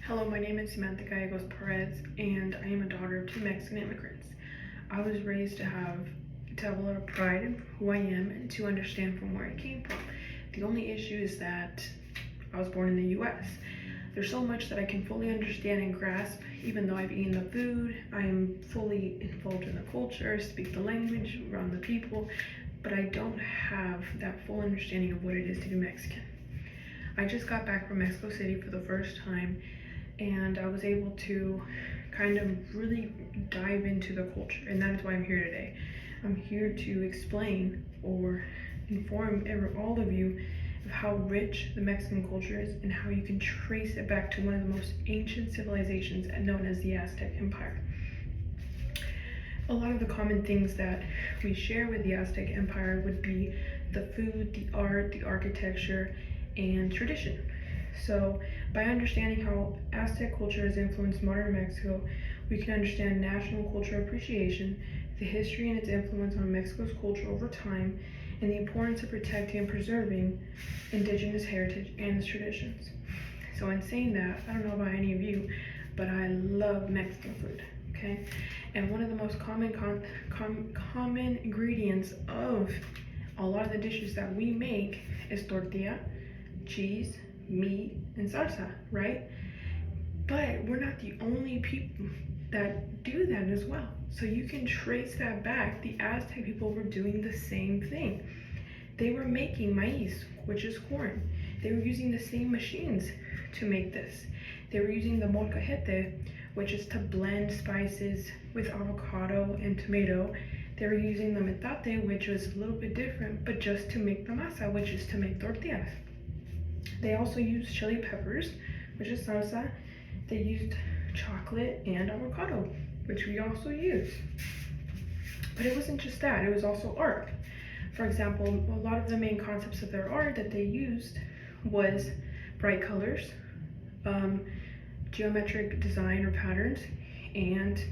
Hello, my name is Samantha Gallegos Perez, and I am a daughter of two Mexican immigrants. I was raised to have a lot of pride in who I am and to understand from where I came from. The only issue is that I was born in the US. There's so much that I can fully understand and grasp, even though I've eaten the food, I am fully involved in the culture, speak the language, around the people, but I don't have that full understanding of what it is to be Mexican. I just got back from Mexico City for the first time, and I was able to kind of really dive into the culture, and that is why I'm here today. I'm here to explain or inform all of you of how rich the Mexican culture is and how you can trace it back to one of the most ancient civilizations known as the Aztec Empire. A lot of the common things that we share with the Aztec Empire would be the food, the art, the architecture, and tradition. So by understanding how Aztec culture has influenced modern Mexico, we can understand national cultural appreciation, the history and its influence on Mexico's culture over time, and the importance of protecting and preserving indigenous heritage and its traditions. So in saying that, I don't know about any of you, but I love Mexican food, okay? And one of the most common ingredients of a lot of the dishes that we make is tortilla, cheese, meat, and salsa, right? But we're not the only people that do that as well. So you can trace that back. The Aztec people were doing the same thing. They were making maize, which is corn. They were using the same machines to make this. They were using the molcajete, which is to blend spices with avocado and tomato. They were using the metate, which was a little bit different, but just to make the masa, which is to make tortillas. They also used chili peppers, which is salsa. They used chocolate and avocado, which we also use. But it wasn't just that, it was also art. For example, a lot of the main concepts of their art that they used was bright colors, geometric design or patterns, and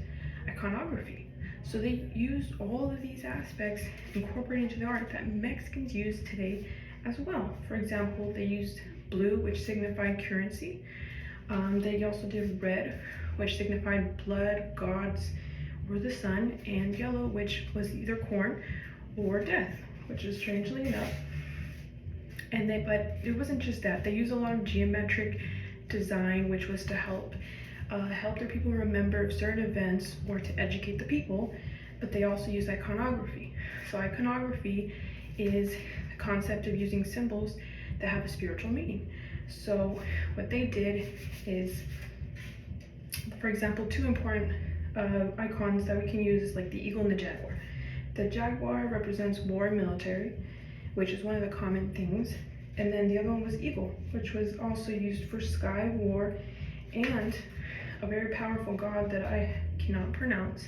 iconography. So they used all of these aspects incorporated into the art that Mexicans use today as well. For example, they used blue, which signified currency. They also did red, which signified blood, gods, or the sun, and yellow, which was either corn or death, which is strangely enough. But it wasn't just that. They used a lot of geometric design, which was to help their people remember certain events or to educate the people. But they also used iconography. So iconography is the concept of using symbols that have a spiritual meaning. So what they did is, for example, two important icons that we can use is like the eagle and the jaguar. The jaguar represents war and military, which is one of the common things. And then the other one was eagle, which was also used for sky, war, and a very powerful god that I cannot pronounce.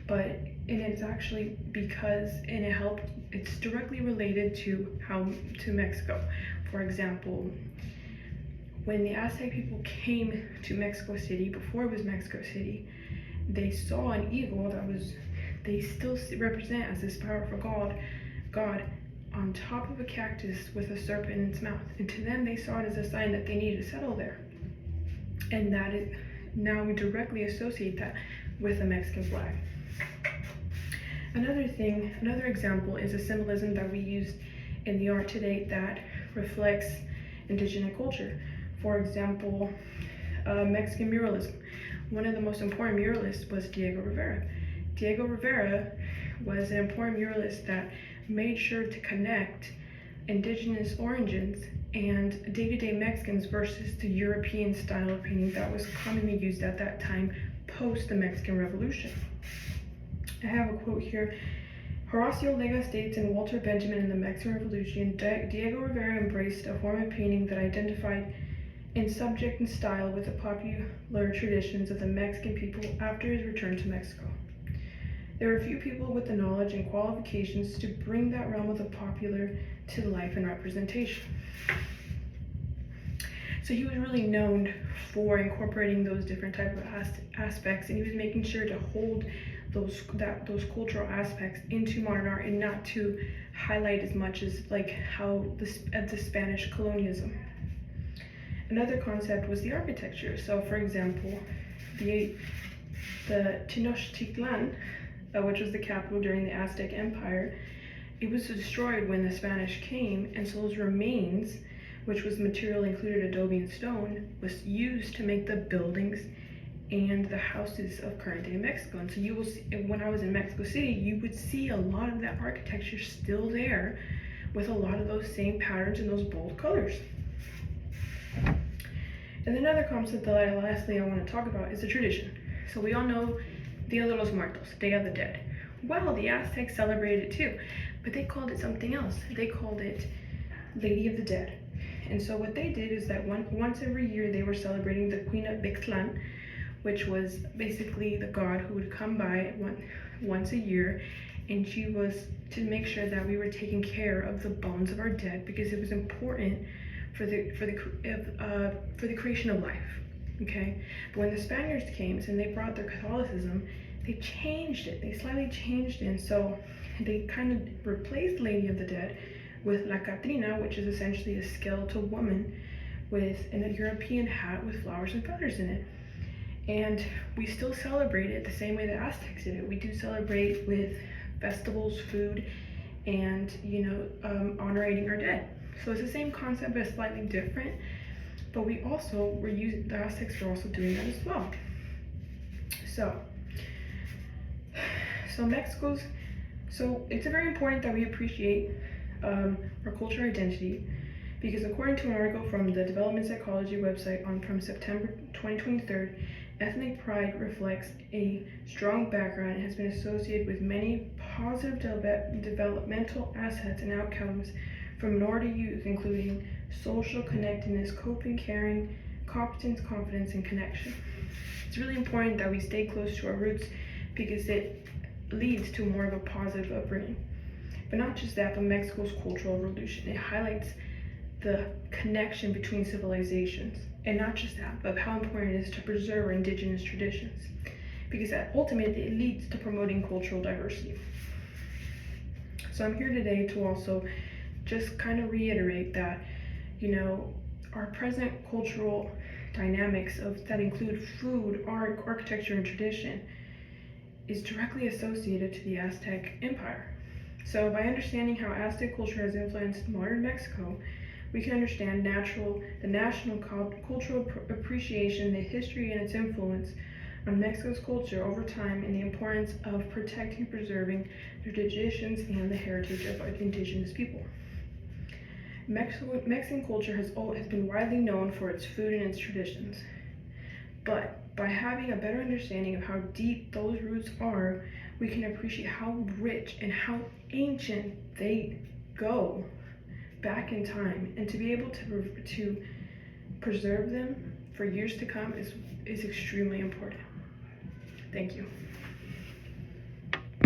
But it's actually because, it's directly related to Mexico. For example, when the Aztec people came to Mexico City, before it was Mexico City, they saw an eagle they still represent as this powerful god on top of a cactus with a serpent in its mouth. And to them, they saw it as a sign that they needed to settle there. And now we directly associate that with the Mexican flag. Another example is a symbolism that we use in the art today that reflects indigenous culture. For example, Mexican muralism. One of the most important muralists was Diego Rivera. Diego Rivera was an important muralist that made sure to connect indigenous origins and day-to-day Mexicans versus the European style of painting that was commonly used at that time post the Mexican Revolution. I have a quote here. Horacio Lega states in Walter Benjamin in the Mexican Revolution, Diego Rivera embraced a form of painting that identified in subject and style with the popular traditions of the Mexican people after his return to Mexico. There were few people with the knowledge and qualifications to bring that realm of the popular to life and representation. So he was really known for incorporating those different type of aspects, and he was making sure to hold those cultural aspects into modern art and not to highlight as much as like how the Spanish colonialism. Another concept was the architecture. So, for example, the Tenochtitlan, which was the capital during the Aztec Empire, it was destroyed when the Spanish came, and so those remains, which was material included adobe and stone, was used to make the buildings and the houses of current day Mexico. And so you will see, when I was in Mexico City, you would see a lot of that architecture still there with a lot of those same patterns and those bold colors. And another concept that lastly I want to talk about is the tradition. So we all know Dia de los Muertos, Day of the Dead. Well, the Aztecs celebrated it too, but they called it something else. They called it Lady of the Dead. And so what they did is that once every year they were celebrating the Queen of Mictlan, which was basically the god who would come by once a year, and she was to make sure that we were taking care of the bones of our dead, because it was important for the creation of life. Okay, but when the Spaniards came and they brought their Catholicism, they changed it. They slightly changed it, and so they kind of replaced Lady of the Dead with La Catrina, which is essentially a skeletal woman with a European hat with flowers and feathers in it. And we still celebrate it the same way the Aztecs did it. We do celebrate with festivals, food, and honoring our dead. So it's the same concept but slightly different. But the Aztecs were also doing that as well. So it's very important that we appreciate our cultural identity, because according to an article from the Development Psychology website from September 2023, ethnic pride reflects a strong background and has been associated with many positive developmental assets and outcomes for minority youth, including social connectedness, coping, caring, competence, confidence, and connection. It's really important that we stay close to our roots, because it leads to more of a positive upbringing. But not just that, but Mexico's cultural revolution. It highlights the connection between civilizations, and not just that, but how important it is to preserve our indigenous traditions, because that ultimately it leads to promoting cultural diversity. So I'm here today to also just kind of reiterate that, our present cultural dynamics that include food, art, architecture, and tradition is directly associated to the Aztec Empire. So by understanding how Aztec culture has influenced modern Mexico, we can understand the national cultural appreciation, the history and its influence on Mexico's culture over time, and the importance of protecting and preserving their traditions and the heritage of our indigenous people. Mexican culture has been widely known for its food and its traditions, but by having a better understanding of how deep those roots are, we can appreciate how rich and how ancient they go back in time, and to be able to preserve them for years to come is extremely important. Thank you.